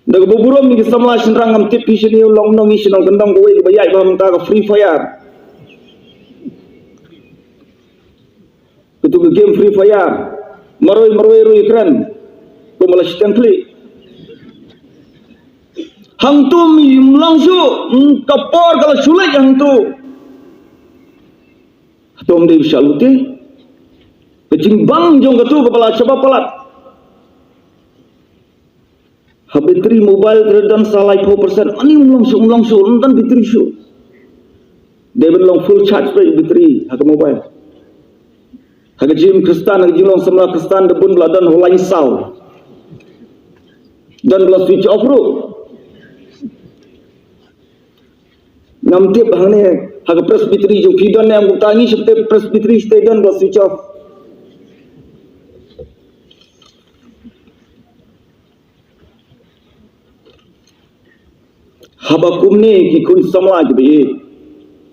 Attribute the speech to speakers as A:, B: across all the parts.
A: Daga buburom ni samla shinrang ngam tip sini long nong ni shinong kendang kowe bayai bam ta ka free fire. Itu ke game free fire. Maroi keren. Ko malah klik. Hang tu mi langsung kapor kalau sulit hang tu. Tom dia salute. Kecing bang jong katu kepala siapa pelat. Bateri mobile terdan salai 4%. Ani langsung entan bateri show. Dia belum full charge bateri hak mobile. Hak jim Kristan hak jilong semua Kristan debun beladan holai saw. Dan belah switch off ru. Ngam tiap hang ni hak press bateri jong pidon yang utangi seperti press bateri stay dan belah switch off. Habakum ni kikun samla je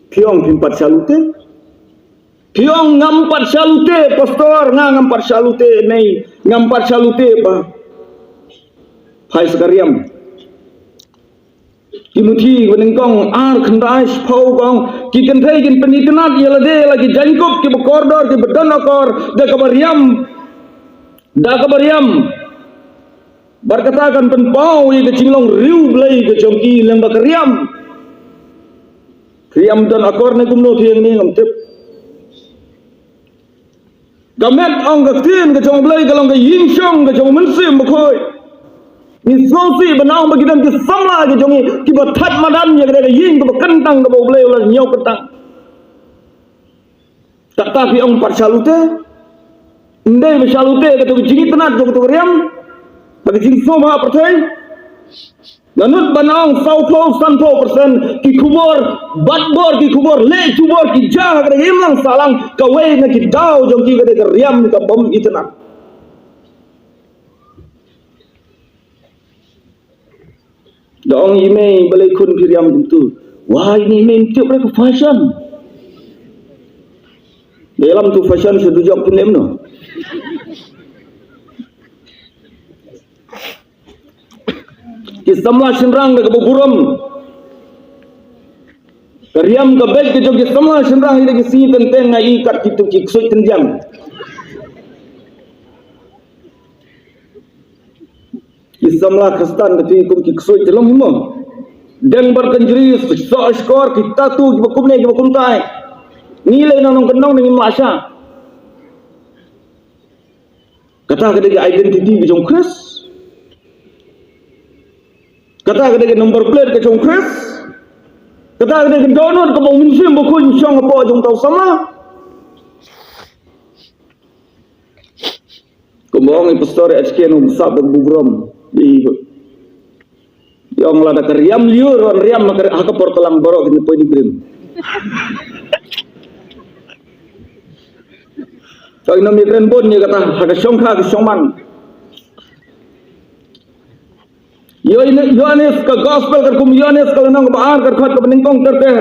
A: piong pimpat salute piong ngampat salute pastor ngampat salute nei ngampat salute ba hai sekariam kimuthi benengkong ar khandai phau kong kiken thai kin penitnat yelade lagi jangkop ki bordor ki bedanakor da kabariam berkatakan penpau yang kecilong riu belai ke jongki leng bakariam kriam dan akor ne kumno thiang ni ngam tip gamet ong ka tin ke jong belai kalong ke yin shong ke jong mensim bakoi ni sosi banau bagi dan ke samla ke jongi ki bathat madan ya ke yin ke kentang ke belai ulah nyau kentang tak tapi ong par salute ndai salute ke tu jigi tenat jong tu riam bagi jingso ma pertai nanut banang saupo sanpo persen ki kubor batbor ki kubor le kubor ki jah kada himlang salang kawe na ki dau jong ki kada riam ka bom itna dong ime balai kun piriam itu wah ini ime tiup le fashion dalam tu fashion sedujak pun lemno ki samla shinrang ke buburam kariam ke beg ke jog ki samla shinrang ile ki si tenteng ngai kat kitu ki soi tenjang ki samla Kristan ke kum ki soi telom mo deng bar kanjri so skor kita tu ki bakum ne ki bakum tai nilai nanong kenong dengan masya kata ke identity ki jong Kris kata ke number plate ke jong Kris kata ke download ke bau minsim bukun syong apa jong tau sama kembang pastor HK no besar dan bugram di yang lada keriam liur wan riam makar hak portalang borok ni poin grim so inam migran bon ni kata hak syongkha ke syongman Yohanes ka gospel kar kum Yohanes ka nang baar kar khat ka beningkong terte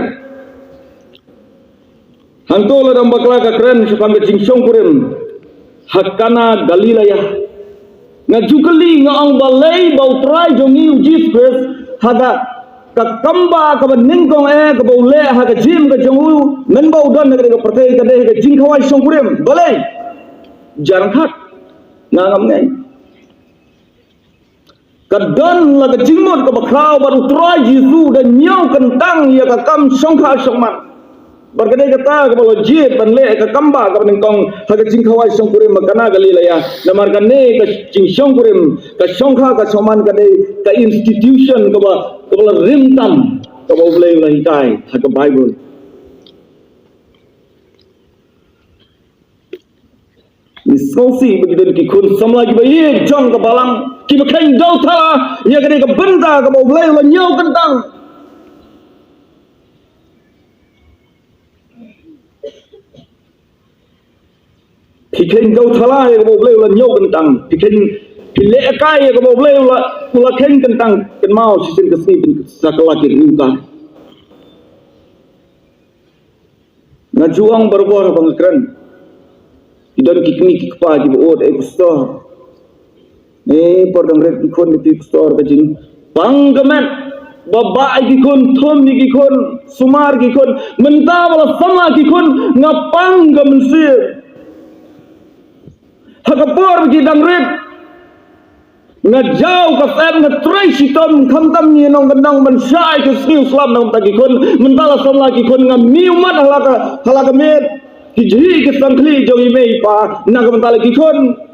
A: hantol ram bakla ka kren sepam jingsong kurim hakana Galilaya ngajukali ngaong balai bau trai jongi ujis kres haga ka kamba ka beningkong ka bau le haga jim ka jongu men bau don ka pertai ka de ka jingkhawai song kurim balai jarang khat ngam ngai kadang laga jingmot ke bakrau baru trai Yesus dan nyau kentang ya ka kam songkha songman berkadai kata ke balo jip dan le ka kamba ka ningkong haga jingkhawai songkurim makana Galilaya namar kane ka jing songkurim ka songkha ka soman kadai ka institution ka bala rimtam ka bau blai ulah hikai haga Bible Miskosi begitu kikun sama lagi bayi jong ke balang kita kain jauh tala ya kena ke benda ke bau belai ulah nyau kentang pikain jauh tala ya ke bau belai ulah nyau kentang pikain pilih kai ya ke bau belai ulah kain kentang ken mau sisin kesini sakalaki ringka ngajuang berbuah bang keren idan kikni kikpa di buat ekostor Ni pordang red kikon di store kajing panggaman babai kikon thom ni kikon sumar kikon menta wala sama kikon ngapang gamensir hakapor kidang red ngajau ka fem ngatrai sitom khamtam ni nong gandang mansai ke sniu slam nang tagikon mentala sama kikon ngamiumat halaka met kijhi ke sangkli jongi mei pa nang mentala kikon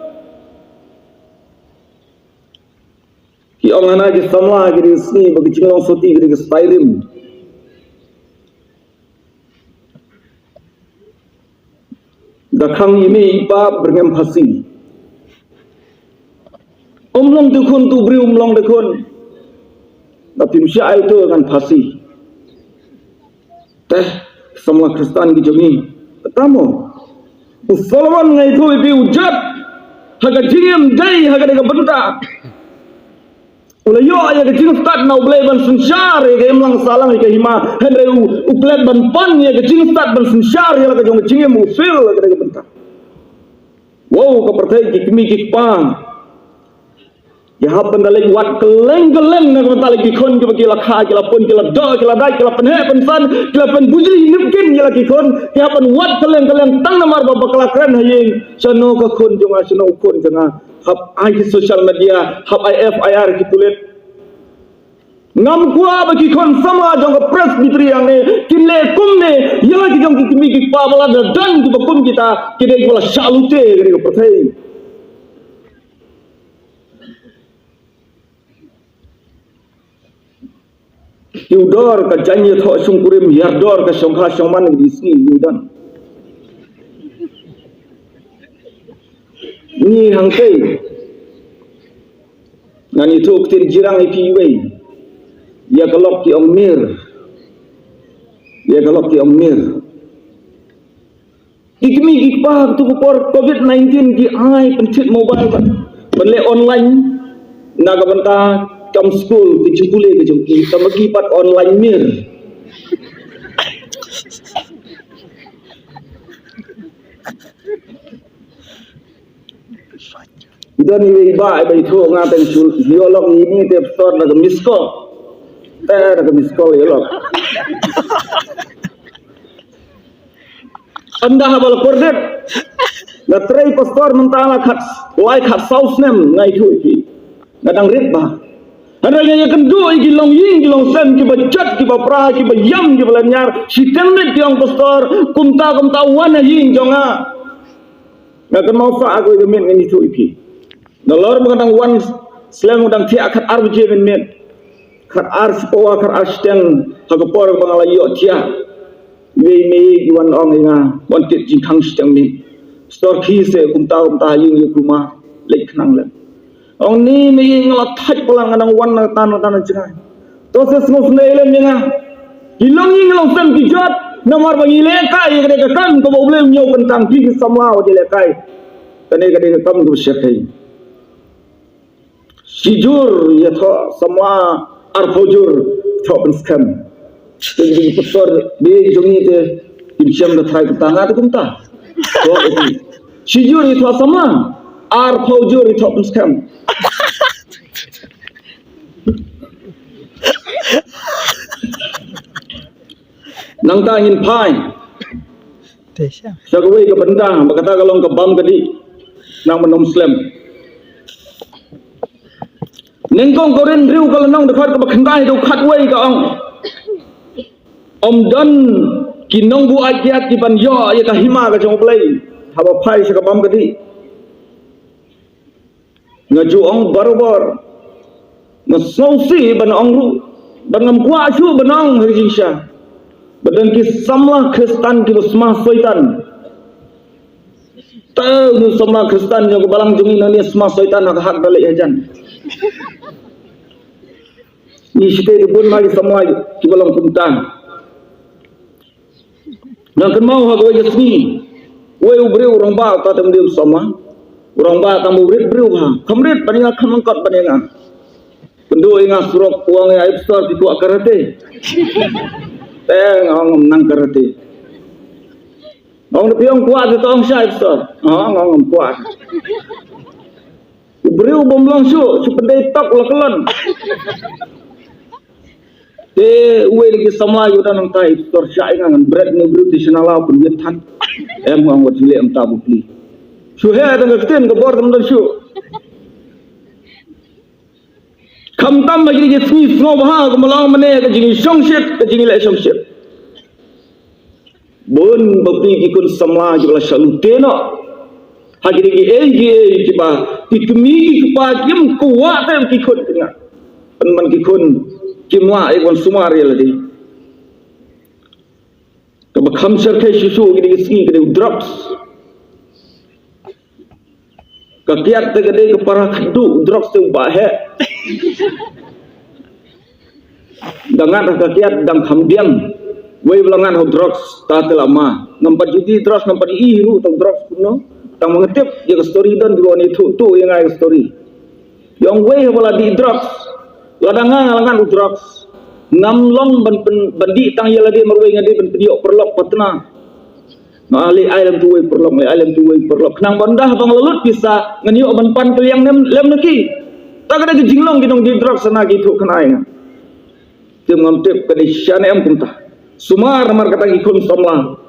A: ki orang aja sama giri sini bagi cingong soti giri stairim dakang ini ipa berngem pasi omlong dekon tu beri omlong dekon tapi msia itu akan pasi teh semua Kristen gijongi pertama usalawan ngai tu ipi ujat haga jingem dai haga dega bentak ulayo aya ke jing start na ublay ban sunsyar ke emlang salang ke hima henre uplet ban pan ya ke jing start ban sunsyar ya ke jong jing mu fil ke de bentar wow ka pertai ki kimi ki pang ya hapan dalek wat keleng na bentar ki kon ke bagi lakha ke lapun ke lada ke ladai ke lapen he pensan ke lapen bujri nimkin ya ki kon ke hapan wat keleng tang namar ba baklakran haying sono ka kon jong asno kon janga hab ai social media hab IFIR kitulet ngam kwa bagi kon sama jong press bitri yang ne kinle kumne yala ki jong kimi ki pa bala dan ki bakum kita kide bola salute gari ko pathai yudor ka janye tho sungkurim yardor ka songkha songman di sini yudan ni hangkai ngani tu tin jirang ipi wei ya galok ki omir ikmi gikpa tu por covid-19 ki ai pentit mobile banle online naga banta kam school ki jupule ki jumki tamagi pat online mir dan ini baik baik tu ngaten biolog ini tiap store naga misko naga misko ya lok anda habal kordet na tray pastor mentala khat wai khat saus nem ngai thu ki nadang rit ba ada yang kendu iki long ying ki long sen ki bachat ki bapra ki bayam ki balanyar sitenmet ki ang pastor kumta wana ying jonga na kan mau fa aku demen ngani thu iki dalor mengadang wan slang udang ti akat arje men met khat ar spowa khat arsteng hagapor bangalayo tia we me wan ong nga wan tit jing khang steng mi stor khi se kumta ying yu kuma lek nang le ong ni me ngala thaj palang adang wan tan jangai to se smos ne le nga hilong ying long sem ki jot namar bangi le kai ke ka kan ko boble nyo kentang ki samla wa le kai tane ka de kam du shekai sijur ya tho samla arfojur tho pen scam jadi pastor di jongi te imsyam da thai tanga te kumta to sijur itu sama arfojur itu pen scam nang tangin pai sagwe ke benda bakata kalong ke bam kadi nang menom slam nengkong koren riu kalau nang dekat ke bakandai do khatwei ka om dan kinong bu agiat ki ban yo ya ka hima ka jong play haba pai sa ka bam kadi ngaju ong barbar ngasausi ban ong ru ban ngam kwa chu banong hijisha badan ki samla Kristen ki semah syaitan tahu nu semua Kristen yang balang jungi nani semah syaitan hak balik ajan ni site dibun mari semua ki balang kuntang dan kan mau hak wajah sini we ubri orang ba ta tem dia sama orang ba tam ubri bri ha kamrit paninga khamangkot paninga pendu inga surok uang ai besar di tu akarate ngong nang karate ngong piong kuat itu ong syai besar ngong kuat beriu bom langsung seperti tak lakelan uwe lagi sama juga nang tai tersyai ngan bread ni beriu tradisional pun dia tan ngang wat jile am tabu pli suhe tang keten ke bor tam dan syu kham tam bagi ge sni sno bah ke malang mane ke jing song shit ke jing le song shit bon bapi ki kun sama juga salute no hagi egi kiba tikmi ki pa kim kuwa tem ki khut nga man ki khun kimwa e kon sumar yel di to ba kham sar the shisu gi ski gi drops ka kiat te ge ke para khdu drops te ba he dangan ka kiat dang kham diam wei belangan ho drops ta te lama nampak judi drops nampak i ru to drops kuno tang mengetip yang story dan dua ni tu yang ai story yang way bola di drugs ladangan alangan drugs ngam long bandi tang ya lagi merwe ngadi ben pedio perlok patna na ali island tu way perlok island tu way perlok nang bandah bang lelut bisa nganiu ban pan yang lem neki tak ada jinglong gidong di drugs sana gitu kenai tim ngamtip kadi syane am kumta sumar mar kata ikun samla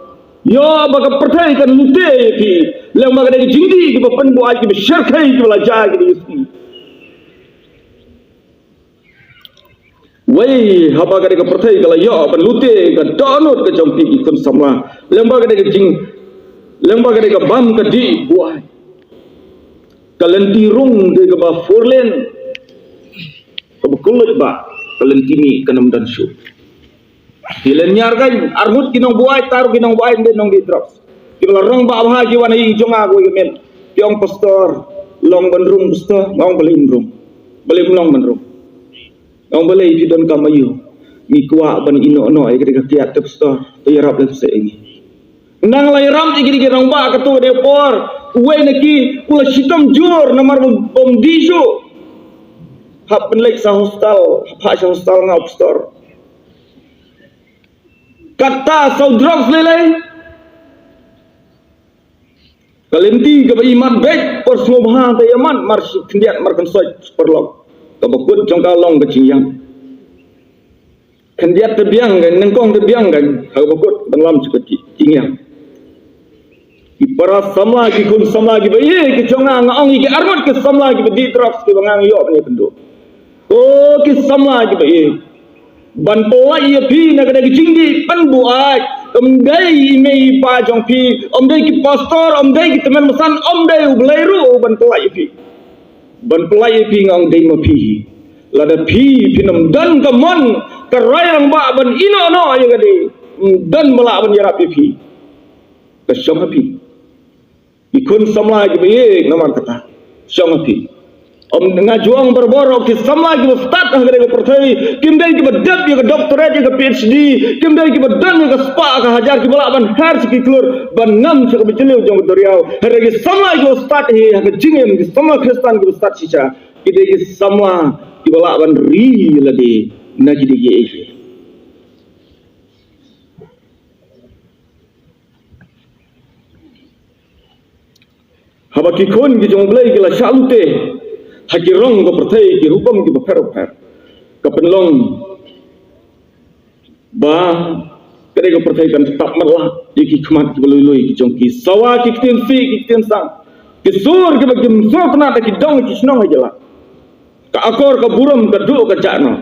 A: yo baga pertai kan lute ki leng baga de jindi ki pen bo aji syarkai ki la ja ki isi wei haba ga de pertai kala yo pen lute ka donot ka jompi ki kun samla leng baga de jing leng baga de bam ka di buai kalenti rung de ba forlen ka bukulut ba kalentini kanam dan syu Hilen nyargan armut kinong buai taruh kinong buai nong di drops. Kibla rong ba bah jiwan i jonga go yemen. Tiong pastor long bandrum pastor ngong beli indrum. Beli long bandrum. Ngong beli di don kamayu. Mi kwa ban ino no ai gede kiat pastor. To yarap le se ini. Nang lai ram i gede rong ba katu de por. Uwe neki pula sitom jur nomor bom disu. Hap penlek sa hostel, ha sa hostel ngau pastor. Kata saudara selai kalenti ke iman baik por semua te yaman marsi kendiat markan soi perlok ke bekut jongkalong ke ciyang kendiat te biang kan nengkong te biang kan ha bekut dalam seketi ciyang ipara sama ki kun sama ki baye ki jonga ngaong ki armut ki sama ki di drops ki bangang yo ni pendo oh ki sama ki baye ban polai ya pi na kada jingdi pan buai dai mei pa jong pi dai ki pastor dai ki teman mesan dai ubleiru ban polai pi ngong dai ma pi lada pi pinam dan ka mon ka rayang ba ban ino no ya gadi dan bala ban yara pi ka shong pi ikun samla ki be namar kata shong pi ngajuang berboro ki sama ki start ngare ko perthai kimdai ki badap ki doctorate ki PhD kimdai ki badan ki spa ka hajar ki bala ban har ki klur ban ngam se ko bijleu jong doriau hare ki sama ki start he ha jingem ki sama kristan ki start sicha ki de ki sama ki bala ban ri lade na ki de ye haba ki kon ki jong blai ki la salute haki rong ko pertai ki rupam ki bapero per kapenlong ba kare ko pertai kan tak merlah iki khamat ki belului ki jongki sawa ki kiten si ki kiten sang ki sur ki bagim so kena ta ki dong ki snong ajala ka akor ka buram ka du ka jano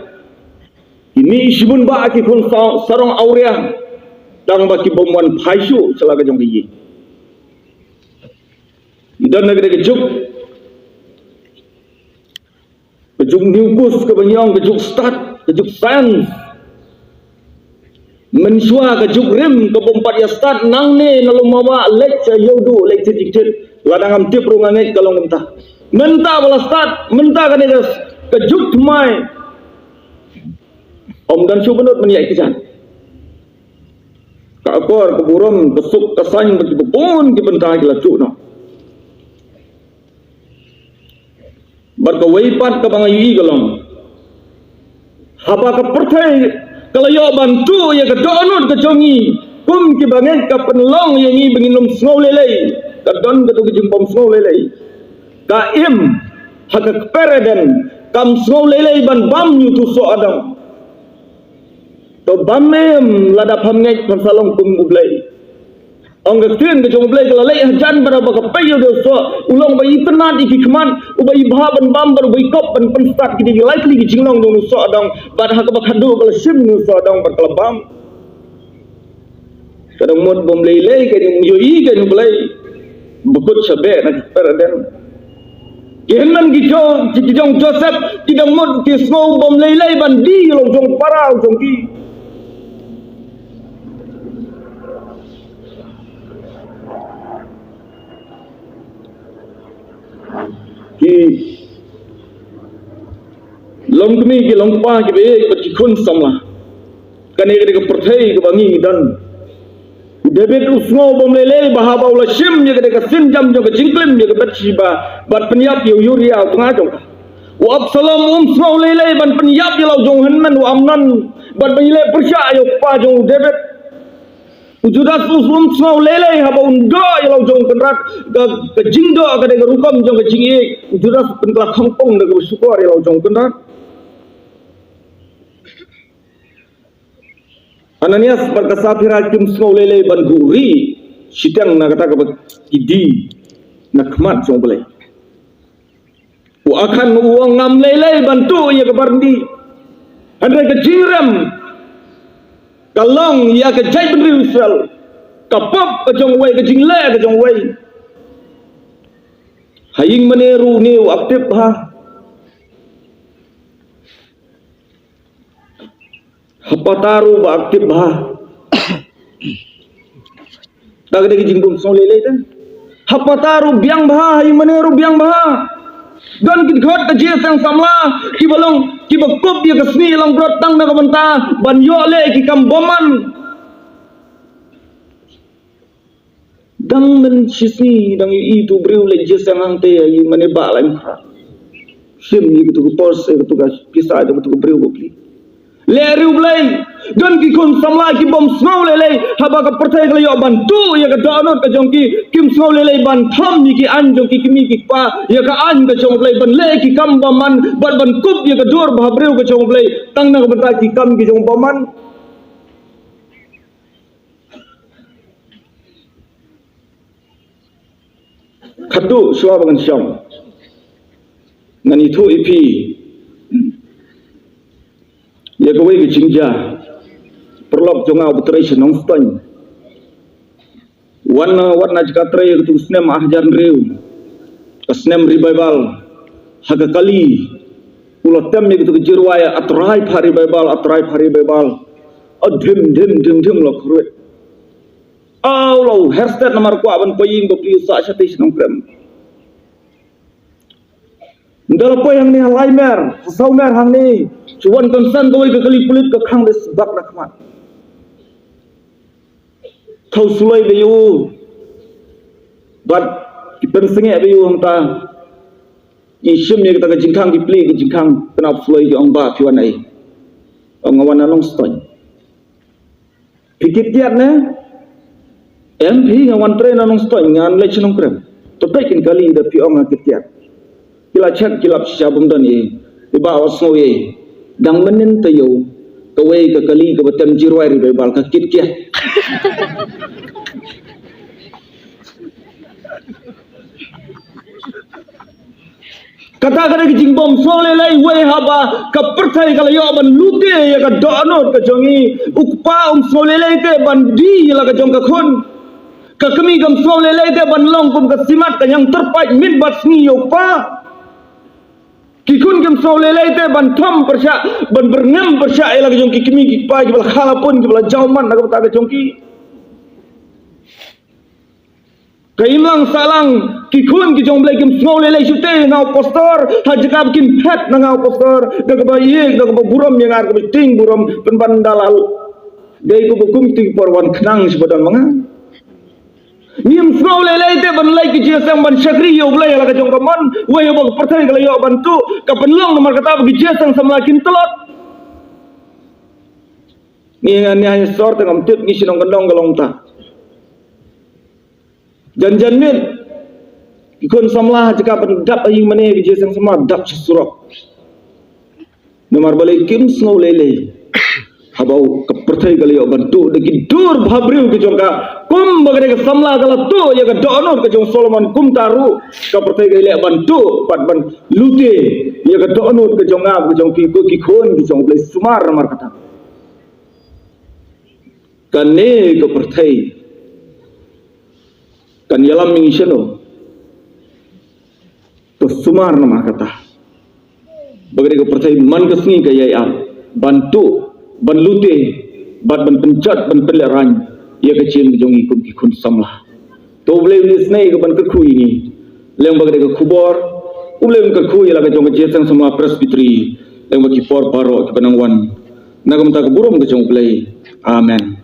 A: ini sibun ba ki kun sarong aurea dang ba ki bomwan phaisu selaga jongki yi idan nagre ke juk kejuk nukus ke banyong kejuk start kejuk sains mensua kejuk rim ke bompat ya start nang ne nalung mawa lecture yodu lecture dikit ladang am tip rungange kalong mentah bala start mentah kan itu kejuk mai dan subenut meniak kisan ka akor ke buram besuk kesan bagi bepun ki bentah ki lacuk no barka waipat ka bang yi galong haba ka perthai kalau yo bantu ya ka donut ka jongi kum ki bangen ka penlong yang yi bengin lum snow lelei ka don ka tu jing bom snow lelei ka im haka pereden kam snow lele ban bam yu tu so adam to bamem lada pamngai pansalong kum bublai angga tuen ke jong blai kala lai hajan bara baka payo do so ulong bai penat iki keman ubai bha ban bam bar bai kop ban penstat ki likely ki jinglong do so adang bad haka bakhadu kala sim no so adang bar kala bam kadang mod bom lei lei ke ni yo i ke ni blai bukut sabe na peraden Yemen gitu, jong Joseph, tidak mod ki snow bom lei lei ban di long jong parau jong ki long kami ki long pa ki be ki khun samla kane ke perthai ke bangi dan David usngo bom lele bahaba ula sim ye ke sin jam jo ke jingklim ye ke batsiba bat penyap yu yuria tengah jong wa absalom usngo lele ban penyap ye lau jong hanman wa amnan bat bile persya yo pa jong David Judas usngo lele haba undo ye lau jong kenrat ke jingdo ke rukam jong ke jingi Judas penkla kampung de syukur ye lau jong kenrat Ananias berkasafir hakim snow lele ban guri sitang na kata ke idi nak mat jong belai wa akan uang ngam lele bantu ya ke barndi ada ke jingram kalong ya ke jai benri usal kapop ke jong wei ke jingle ke jong wei haying meneru ni aktif ha hapataru ba aktif bah tak ada jinggum song lele ta hapataru biang bah hay meneru biang bah dan kit ghot ke je sang samla ki balong ki bakup dia ke sni long brot tang na kamanta ban yo le ki kam boman dang men sisi dang itu breu le je sang ante ay mane ba lain sim ni gitu pos itu ga kisah itu breu bokli Leri ulai dan kikun samla ki bom snow lele haba ka pertai kala yo bantu ya ka donot ka jongki kim snow lele ban tham ni ki an jongki kimi ki pa ya ka an ka jong ulai ban le ki kam baman ban ban kup ya ka dor ba breu ka jong ulai tang na ka bata ki kam ki jong baman khadu suwa bangan syam ngani thu ipi ya kau ini jingja perlop jongau betrai senong ston warna jika tray itu snem ahjan reu snem revival haga kali ulo tem itu kejirwaya atrai hari revival dim lo kruet lo hairstyle nomor ku aban paying beli sa sate senong krem ndala poy hang ni laimer saumer hang ni cuan konsan kau ke kali pulit ke khang des bak rakmat thau sulai bayu bat kita senge bayu hang ta isim ni kita ke jingkang di pli ke jingkang kenap sulai ke ong ba piwan ai ong awan long stone pikit tiat ne MP ngawan train long stone ngan le chenong krem to pekin kali da pi ong akitiat kila chat kilap syabum dan ye tiba awas ngoye dang menen tayo kawai ke kali ke batam jirwai ri bal ka kit kia kata kada ke jingbom sole lai we haba ka perthai kala yo ban lute ya ka donot ka jongi ukpa sole lai ke ban di la ka jong ka khon ka kami gam sole lai ke ban long kum ka simat ka yang terpai min bat sni yo pa kikun kem sole lele ban tham persya ban berngam persya ela jong kikimi kikpa jebal khalapun jebal jauman nak bata jongki kaimlang salang kikun ki jong blai kem sole lele sute ngau poster hajkab kin phat ngau poster dak ba ye dak ba buram yang ar ke ting buram pen bandalal dei ko kum ti porwan khnang sebadan manga Nim snow lele te ban lai ki jesang ban syakri yo blai ala ka jong kaman we yo bang perthai kala yo bantu ka penlong nomor kata ki jesang samlakin telot ni hanya sor tengam tip ni sinong kendong galong ta janjan min Ikon samlah jika pendap ayu mana ke jesang sama dap sesurok. Nomor balik kim snow lele. Habau kepercayai kali bantu deki dur bhabriu ke jongka kum bagade ke samla kala tu ya ke donor ke jong Solomon kum taru kepercayai kali bantu pat ban lute ya ke donor ke jong ngap ke jong ki khon ke jong play sumar mar kata kane kepercayai kan yalam mingiseno to sumar mar kata bagade kepercayai man kesngi ke yai bantu ban lute ban pencat ban peleran ia kecil jong ikut kikun samlah to boleh nisnai ke ban keku ini leng bagade ke kubor ulem keku ia ke jong jesang semua presbytery leng bagi por paro ke penangwan nagam tak burum ke jong play amen.